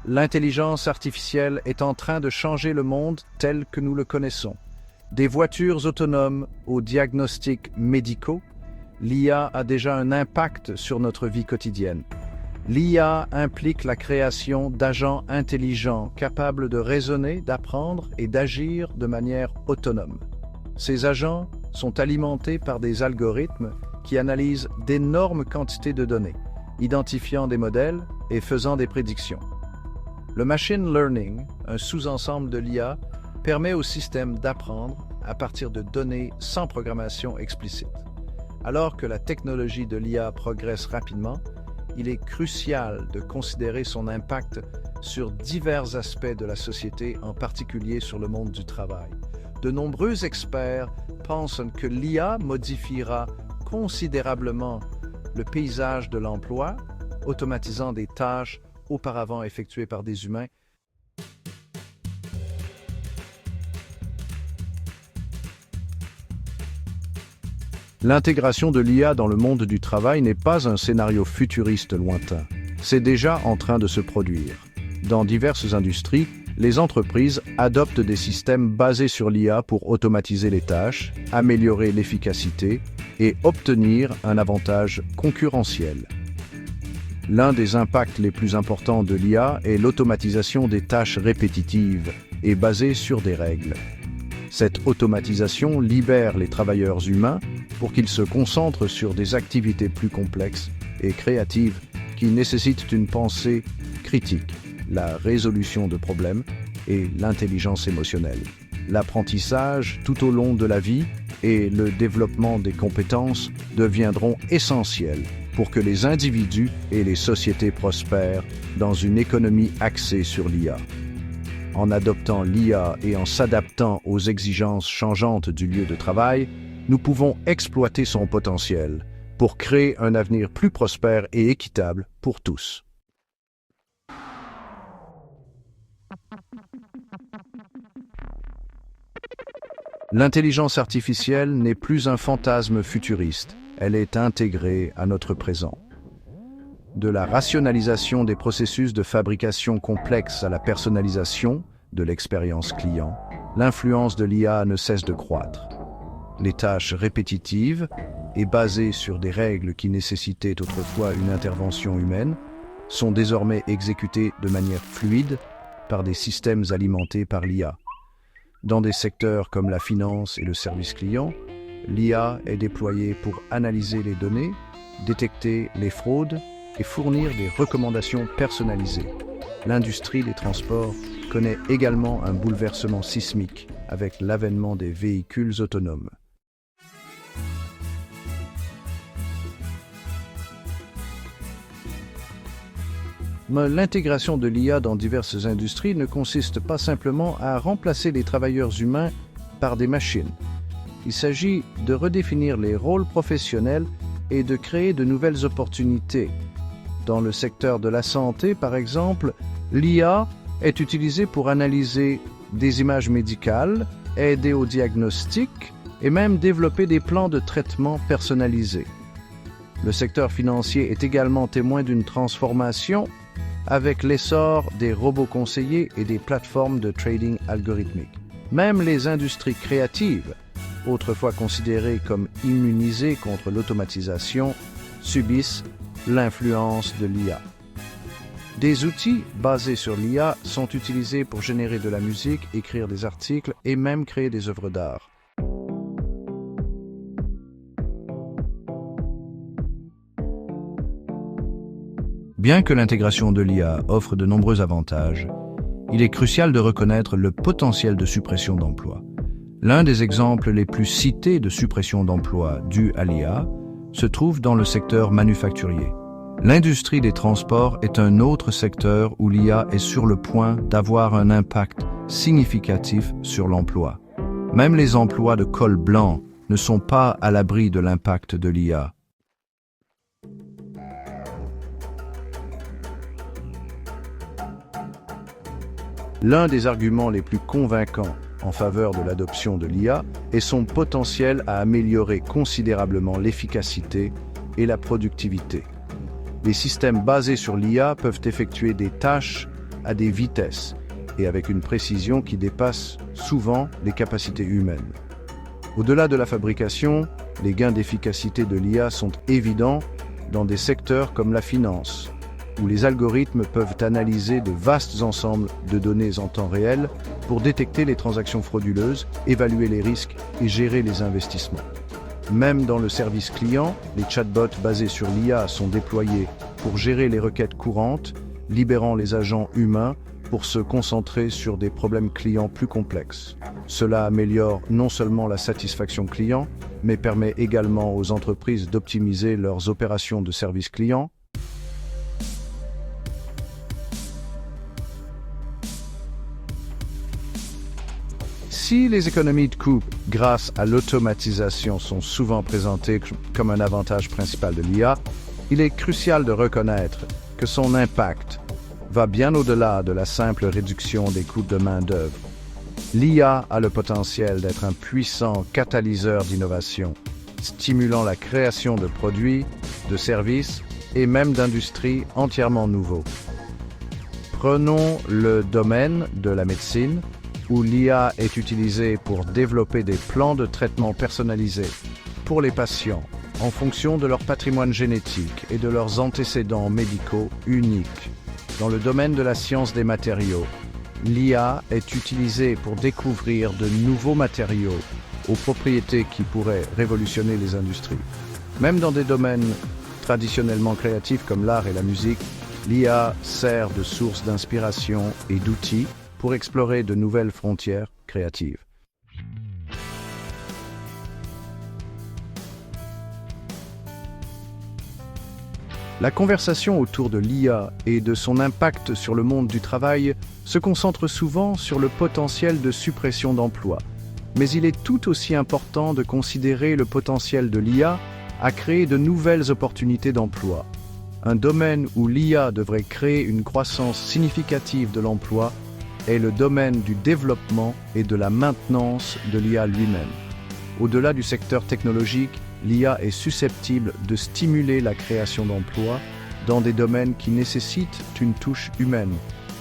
L'intelligence artificielle est en train de changer le monde tel que nous le connaissons. Des voitures autonomes aux diagnostics médicaux, l'IA a déjà un impact sur notre vie quotidienne. L'IA implique la création d'agents intelligents capables de raisonner, d'apprendre et d'agir de manière autonome. Ces agents sont alimentés par des algorithmes qui analysent d'énormes quantités de données, identifiant des modèles et faisant des prédictions. Le machine learning, un sous-ensemble de l'IA, permet au système d'apprendre à partir de données sans programmation explicite. Alors que la technologie de l'IA progresse rapidement, il est crucial de considérer son impact sur divers aspects de la société, en particulier sur le monde du travail. De nombreux experts pensent que l'IA modifiera considérablement le paysage de l'emploi, automatisant des tâches auparavant effectuées par des humains. L'intégration de l'IA dans le monde du travail n'est pas un scénario futuriste lointain. C'est déjà en train de se produire. Dans diverses industries, les entreprises adoptent des systèmes basés sur l'IA pour automatiser les tâches, améliorer l'efficacité et obtenir un avantage concurrentiel. L'un des impacts les plus importants de l'IA est l'automatisation des tâches répétitives et basées sur des règles. Cette automatisation libère les travailleurs humains pour qu'ils se concentrent sur des activités plus complexes et créatives qui nécessitent une pensée critique, la résolution de problèmes et l'intelligence émotionnelle. L'apprentissage tout au long de la vie et le développement des compétences deviendront essentiels pour que les individus et les sociétés prospèrent dans une économie axée sur l'IA. En adoptant l'IA et en s'adaptant aux exigences changeantes du lieu de travail, nous pouvons exploiter son potentiel pour créer un avenir plus prospère et équitable pour tous. L'intelligence artificielle n'est plus un fantasme futuriste, elle est intégrée à notre présent. De la rationalisation des processus de fabrication complexes à la personnalisation de l'expérience client, l'influence de l'IA ne cesse de croître. Les tâches répétitives et basées sur des règles qui nécessitaient autrefois une intervention humaine sont désormais exécutées de manière fluide par des systèmes alimentés par l'IA. Dans des secteurs comme la finance et le service client, l'IA est déployée pour analyser les données, détecter les fraudes et fournir des recommandations personnalisées. L'industrie des transports connaît également un bouleversement sismique avec l'avènement des véhicules autonomes. Mais l'intégration de l'IA dans diverses industries ne consiste pas simplement à remplacer les travailleurs humains par des machines. Il s'agit de redéfinir les rôles professionnels et de créer de nouvelles opportunités. Dans le secteur de la santé, par exemple, l'IA est utilisée pour analyser des images médicales, aider au diagnostic et même développer des plans de traitement personnalisés. Le secteur financier est également témoin d'une transformation avec l'essor des robots conseillers et des plateformes de trading algorithmique. Même les industries créatives, autrefois considérées comme immunisées contre l'automatisation, subissent l'influence de l'IA. Des outils basés sur l'IA sont utilisés pour générer de la musique, écrire des articles et même créer des œuvres d'art. Bien que l'intégration de l'IA offre de nombreux avantages, il est crucial de reconnaître le potentiel de suppression d'emplois. L'un des exemples les plus cités de suppression d'emplois dus à l'IA se trouve dans le secteur manufacturier. L'industrie des transports est un autre secteur où l'IA est sur le point d'avoir un impact significatif sur l'emploi. Même les emplois de col blanc ne sont pas à l'abri de l'impact de l'IA. L'un des arguments les plus convaincants en faveur de l'adoption de l'IA est son potentiel à améliorer considérablement l'efficacité et la productivité. Les systèmes basés sur l'IA peuvent effectuer des tâches à des vitesses et avec une précision qui dépasse souvent les capacités humaines. Au-delà de la fabrication, les gains d'efficacité de l'IA sont évidents dans des secteurs comme la finance, où les algorithmes peuvent analyser de vastes ensembles de données en temps réel pour détecter les transactions frauduleuses, évaluer les risques et gérer les investissements. Même dans le service client, les chatbots basés sur l'IA sont déployés pour gérer les requêtes courantes, libérant les agents humains pour se concentrer sur des problèmes clients plus complexes. Cela améliore non seulement la satisfaction client, mais permet également aux entreprises d'optimiser leurs opérations de service client. Si les économies de coûts grâce à l'automatisation sont souvent présentées comme un avantage principal de l'IA, il est crucial de reconnaître que son impact va bien au-delà de la simple réduction des coûts de main-d'œuvre. L'IA a le potentiel d'être un puissant catalyseur d'innovation, stimulant la création de produits, de services et même d'industries entièrement nouveaux. Prenons le domaine de la médecine, où l'IA est utilisée pour développer des plans de traitement personnalisés pour les patients en fonction de leur patrimoine génétique et de leurs antécédents médicaux uniques. Dans le domaine de la science des matériaux, l'IA est utilisée pour découvrir de nouveaux matériaux aux propriétés qui pourraient révolutionner les industries. Même dans des domaines traditionnellement créatifs comme l'art et la musique, l'IA sert de source d'inspiration et d'outils pour explorer de nouvelles frontières créatives. La conversation autour de l'IA et de son impact sur le monde du travail se concentre souvent sur le potentiel de suppression d'emplois. Mais il est tout aussi important de considérer le potentiel de l'IA à créer de nouvelles opportunités d'emploi. Un domaine où l'IA devrait créer une croissance significative de l'emploi est le domaine du développement et de la maintenance de l'IA lui-même. Au-delà du secteur technologique, l'IA est susceptible de stimuler la création d'emplois dans des domaines qui nécessitent une touche humaine,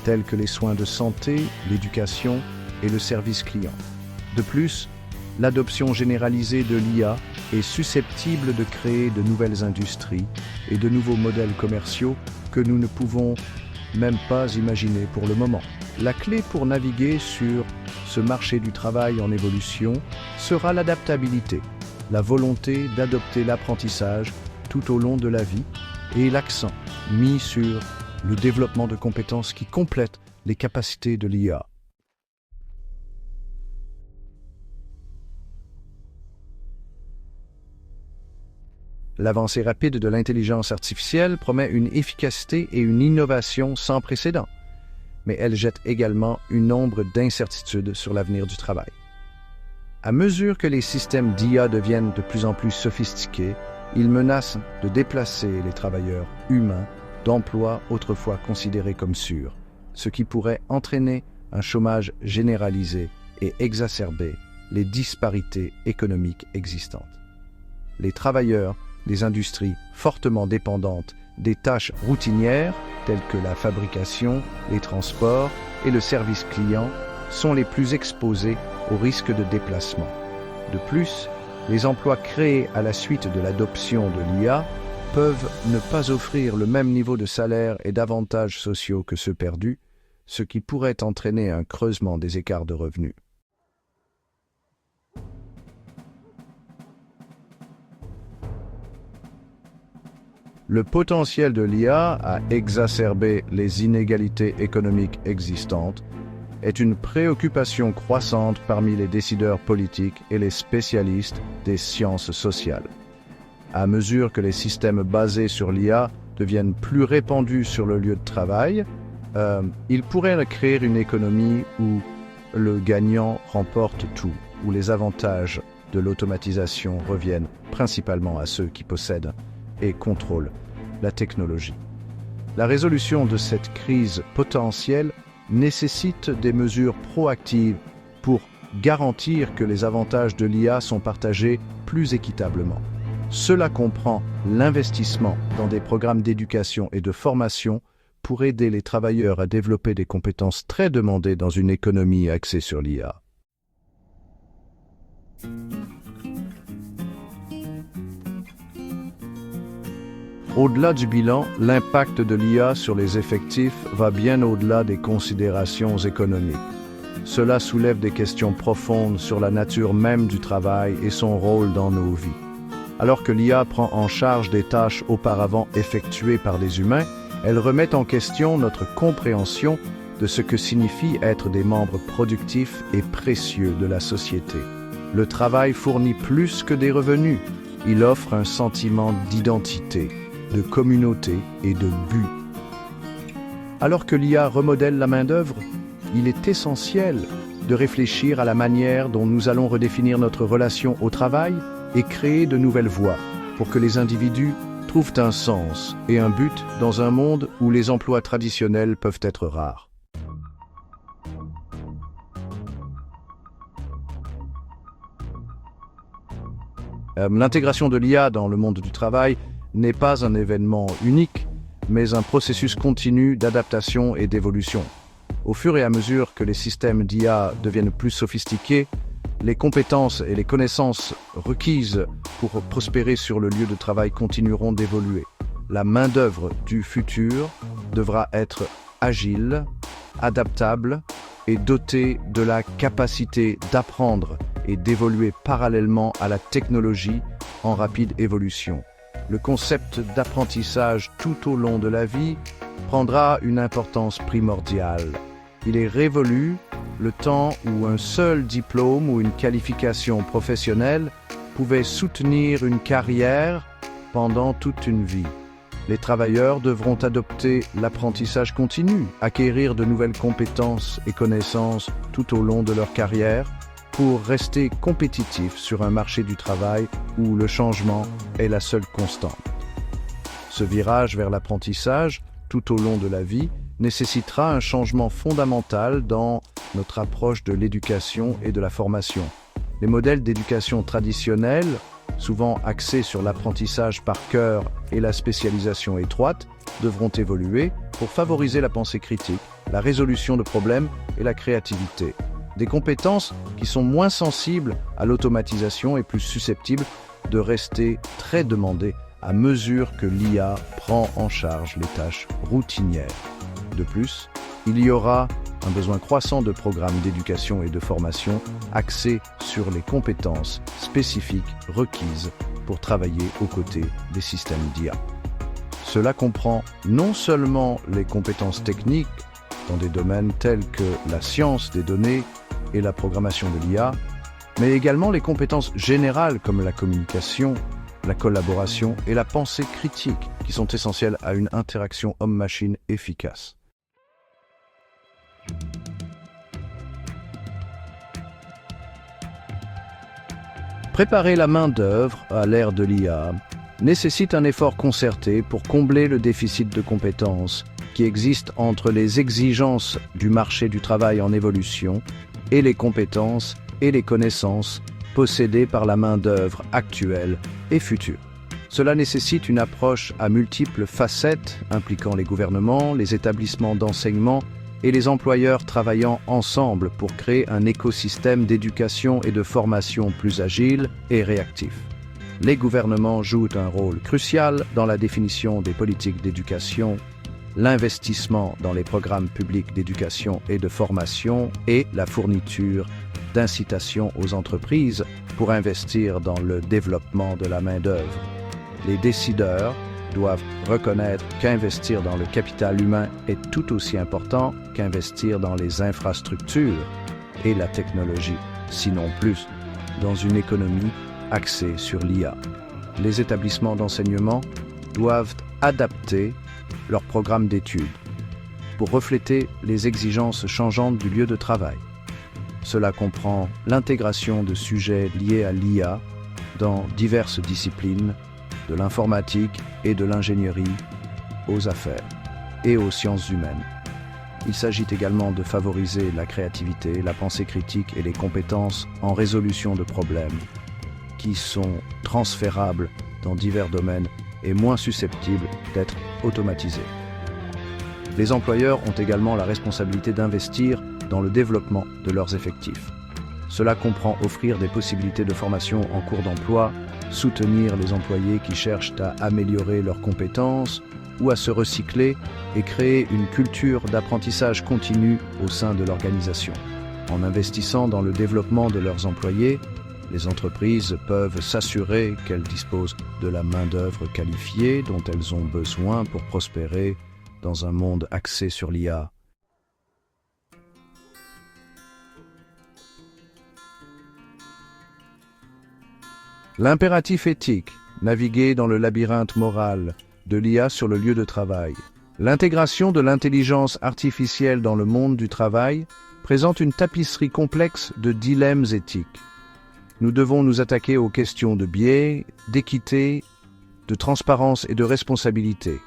tels que les soins de santé, l'éducation et le service client. De plus, l'adoption généralisée de l'IA est susceptible de créer de nouvelles industries et de nouveaux modèles commerciaux que nous ne pouvons même pas imaginer pour le moment. La clé pour naviguer sur ce marché du travail en évolution sera l'adaptabilité, la volonté d'adopter l'apprentissage tout au long de la vie et l'accent mis sur le développement de compétences qui complètent les capacités de l'IA. L'avancée rapide de l'intelligence artificielle promet une efficacité et une innovation sans précédent, mais elle jette également une ombre d'incertitude sur l'avenir du travail. À mesure que les systèmes d'IA deviennent de plus en plus sophistiqués, ils menacent de déplacer les travailleurs humains d'emplois autrefois considérés comme sûrs, ce qui pourrait entraîner un chômage généralisé et exacerber les disparités économiques existantes. Les travailleurs des industries fortement dépendantes des tâches routinières, telles que la fabrication, les transports et le service client, sont les plus exposés au risque de déplacement. De plus, les emplois créés à la suite de l'adoption de l'IA peuvent ne pas offrir le même niveau de salaire et d'avantages sociaux que ceux perdus, ce qui pourrait entraîner un creusement des écarts de revenus. Le potentiel de l'IA à exacerber les inégalités économiques existantes est une préoccupation croissante parmi les décideurs politiques et les spécialistes des sciences sociales. À mesure que les systèmes basés sur l'IA deviennent plus répandus sur le lieu de travail, ils pourraient créer une économie où le gagnant remporte tout, où les avantages de l'automatisation reviennent principalement à ceux qui possèdent et contrôlent la technologie. La résolution de cette crise potentielle nécessite des mesures proactives pour garantir que les avantages de l'IA sont partagés plus équitablement. Cela comprend l'investissement dans des programmes d'éducation et de formation pour aider les travailleurs à développer des compétences très demandées dans une économie axée sur l'IA. Au-delà du bilan, l'impact de l'IA sur les effectifs va bien au-delà des considérations économiques. Cela soulève des questions profondes sur la nature même du travail et son rôle dans nos vies. Alors que l'IA prend en charge des tâches auparavant effectuées par des humains, elle remet en question notre compréhension de ce que signifie être des membres productifs et précieux de la société. Le travail fournit plus que des revenus. Il offre un sentiment d'identité, de communauté et de but. Alors que l'IA remodèle la main-d'œuvre, il est essentiel de réfléchir à la manière dont nous allons redéfinir notre relation au travail et créer de nouvelles voies pour que les individus trouvent un sens et un but dans un monde où les emplois traditionnels peuvent être rares. L'intégration de l'IA dans le monde du travail n'est pas un événement unique, mais un processus continu d'adaptation et d'évolution. Au fur et à mesure que les systèmes d'IA deviennent plus sophistiqués, les compétences et les connaissances requises pour prospérer sur le lieu de travail continueront d'évoluer. La main-d'œuvre du futur devra être agile, adaptable et dotée de la capacité d'apprendre et d'évoluer parallèlement à la technologie en rapide évolution. Le concept d'apprentissage tout au long de la vie prendra une importance primordiale. Il est révolu le temps où un seul diplôme ou une qualification professionnelle pouvait soutenir une carrière pendant toute une vie. Les travailleurs devront adopter l'apprentissage continu, acquérir de nouvelles compétences et connaissances tout au long de leur carrière pour rester compétitifs sur un marché du travail où le changement est la seule constante. Ce virage vers l'apprentissage tout au long de la vie nécessitera un changement fondamental dans notre approche de l'éducation et de la formation. Les modèles d'éducation traditionnels, souvent axés sur l'apprentissage par cœur et la spécialisation étroite, devront évoluer pour favoriser la pensée critique, la résolution de problèmes et la créativité. Des compétences qui sont moins sensibles à l'automatisation et plus susceptibles de rester très demandées à mesure que l'IA prend en charge les tâches routinières. De plus, il y aura un besoin croissant de programmes d'éducation et de formation axés sur les compétences spécifiques requises pour travailler aux côtés des systèmes d'IA. Cela comprend non seulement les compétences techniques dans des domaines tels que la science des données et la programmation de l'IA, mais également les compétences générales comme la communication, la collaboration et la pensée critique qui sont essentielles à une interaction homme-machine efficace. Préparer la main-d'œuvre à l'ère de l'IA nécessite un effort concerté pour combler le déficit de compétences qui existe entre les exigences du marché du travail en évolution et les compétences et les connaissances possédées par la main-d'œuvre actuelle et future. Cela nécessite une approche à multiples facettes impliquant les gouvernements, les établissements d'enseignement et les employeurs travaillant ensemble pour créer un écosystème d'éducation et de formation plus agile et réactif. Les gouvernements jouent un rôle crucial dans la définition des politiques d'éducation, l'investissement dans les programmes publics d'éducation et de formation et la fourniture d'incitations aux entreprises pour investir dans le développement de la main-d'œuvre. Les décideurs doivent reconnaître qu'investir dans le capital humain est tout aussi important qu'investir dans les infrastructures et la technologie, sinon plus, dans une économie axée sur l'IA. Les établissements d'enseignement doivent adapter leur programme d'études pour refléter les exigences changeantes du lieu de travail. Cela comprend l'intégration de sujets liés à l'IA dans diverses disciplines, de l'informatique et de l'ingénierie aux affaires et aux sciences humaines. Il s'agit également de favoriser la créativité, la pensée critique et les compétences en résolution de problèmes qui sont transférables dans divers domaines et moins susceptibles d'être automatisés. Les employeurs ont également la responsabilité d'investir dans le développement de leurs effectifs. Cela comprend offrir des possibilités de formation en cours d'emploi, soutenir les employés qui cherchent à améliorer leurs compétences ou à se recycler et créer une culture d'apprentissage continu au sein de l'organisation. En investissant dans le développement de leurs employés, les entreprises peuvent s'assurer qu'elles disposent de la main-d'œuvre qualifiée dont elles ont besoin pour prospérer dans un monde axé sur l'IA. L'impératif éthique, naviguer dans le labyrinthe moral de l'IA sur le lieu de travail. L'intégration de l'intelligence artificielle dans le monde du travail présente une tapisserie complexe de dilemmes éthiques. Nous devons nous attaquer aux questions de biais, d'équité, de transparence et de responsabilité,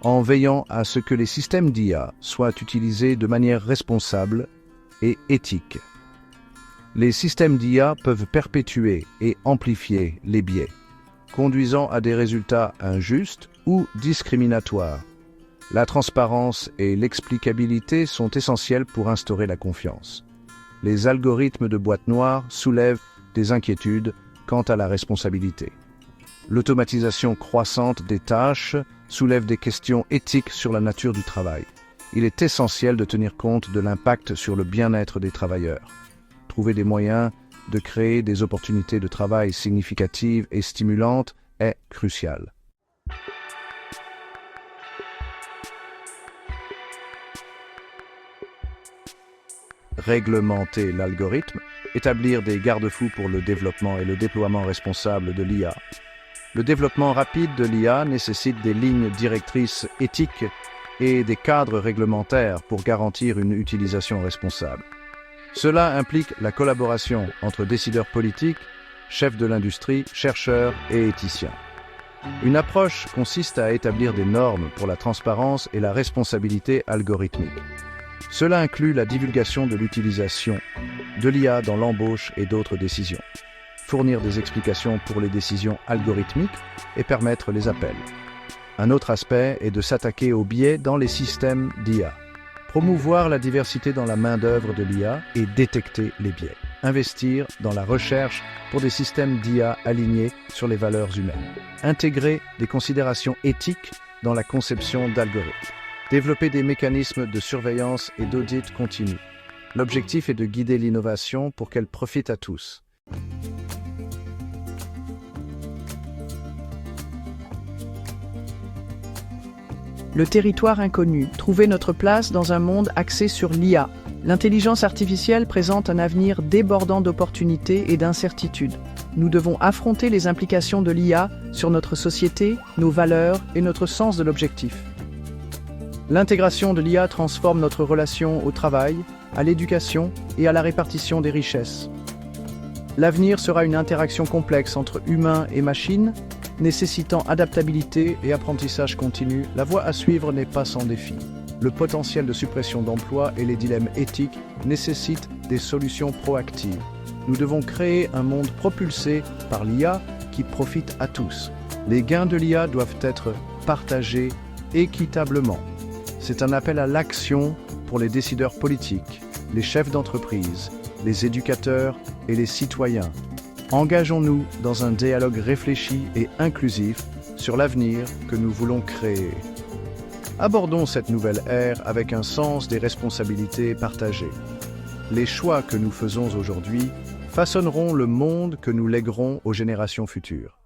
en veillant à ce que les systèmes d'IA soient utilisés de manière responsable et éthique. Les systèmes d'IA peuvent perpétuer et amplifier les biais, conduisant à des résultats injustes ou discriminatoires. La transparence et l'explicabilité sont essentielles pour instaurer la confiance. Les algorithmes de boîte noire soulèvent des inquiétudes quant à la responsabilité. L'automatisation croissante des tâches soulève des questions éthiques sur la nature du travail. Il est essentiel de tenir compte de l'impact sur le bien-être des travailleurs. Trouver des moyens de créer des opportunités de travail significatives et stimulantes est crucial. Réglementer l'algorithme, établir des garde-fous pour le développement et le déploiement responsable de l'IA. Le développement rapide de l'IA nécessite des lignes directrices éthiques et des cadres réglementaires pour garantir une utilisation responsable. Cela implique la collaboration entre décideurs politiques, chefs de l'industrie, chercheurs et éthiciens. Une approche consiste à établir des normes pour la transparence et la responsabilité algorithmique. Cela inclut la divulgation de l'utilisation de l'IA dans l'embauche et d'autres décisions, fournir des explications pour les décisions algorithmiques et permettre les appels. Un autre aspect est de s'attaquer aux biais dans les systèmes d'IA, promouvoir la diversité dans la main-d'œuvre de l'IA et détecter les biais. Investir dans la recherche pour des systèmes d'IA alignés sur les valeurs humaines. Intégrer des considérations éthiques dans la conception d'algorithmes. Développer des mécanismes de surveillance et d'audit continu. L'objectif est de guider l'innovation pour qu'elle profite à tous. Le territoire inconnu. Trouver notre place dans un monde axé sur l'IA. L'intelligence artificielle présente un avenir débordant d'opportunités et d'incertitudes. Nous devons affronter les implications de l'IA sur notre société, nos valeurs et notre sens de l'objectif. L'intégration de l'IA transforme notre relation au travail, à l'éducation et à la répartition des richesses. L'avenir sera une interaction complexe entre humains et machines, nécessitant adaptabilité et apprentissage continu. La voie à suivre n'est pas sans défi. Le potentiel de suppression d'emplois et les dilemmes éthiques nécessitent des solutions proactives. Nous devons créer un monde propulsé par l'IA qui profite à tous. Les gains de l'IA doivent être partagés équitablement. C'est un appel à l'action pour les décideurs politiques, les chefs d'entreprise, les éducateurs et les citoyens. Engageons-nous dans un dialogue réfléchi et inclusif sur l'avenir que nous voulons créer. Abordons cette nouvelle ère avec un sens des responsabilités partagées. Les choix que nous faisons aujourd'hui façonneront le monde que nous léguerons aux générations futures.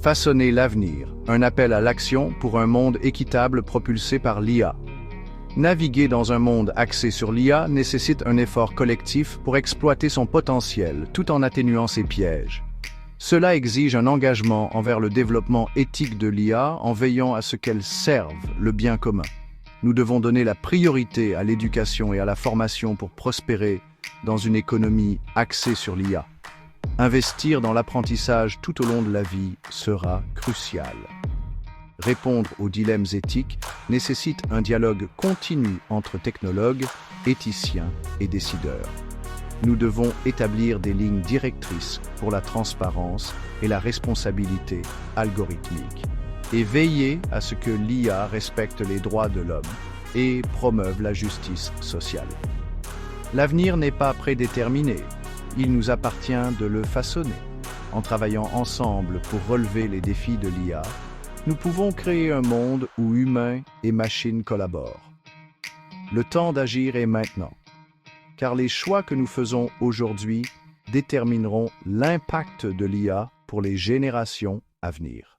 Façonner l'avenir, un appel à l'action pour un monde équitable propulsé par l'IA. Naviguer dans un monde axé sur l'IA nécessite un effort collectif pour exploiter son potentiel tout en atténuant ses pièges. Cela exige un engagement envers le développement éthique de l'IA en veillant à ce qu'elle serve le bien commun. Nous devons donner la priorité à l'éducation et à la formation pour prospérer dans une économie axée sur l'IA. Investir dans l'apprentissage tout au long de la vie sera crucial. Répondre aux dilemmes éthiques nécessite un dialogue continu entre technologues, éthiciens et décideurs. nous devons établir des lignes directrices pour la transparence et la responsabilité algorithmique et veiller à ce que l'IA respecte les droits de l'homme et promeuve la justice sociale. L'avenir n'est pas prédéterminé, il nous appartient de le façonner. En travaillant ensemble pour relever les défis de l'IA, nous pouvons créer un monde où humains et machines collaborent. Le temps d'agir est maintenant, car les choix que nous faisons aujourd'hui détermineront l'impact de l'IA pour les générations à venir.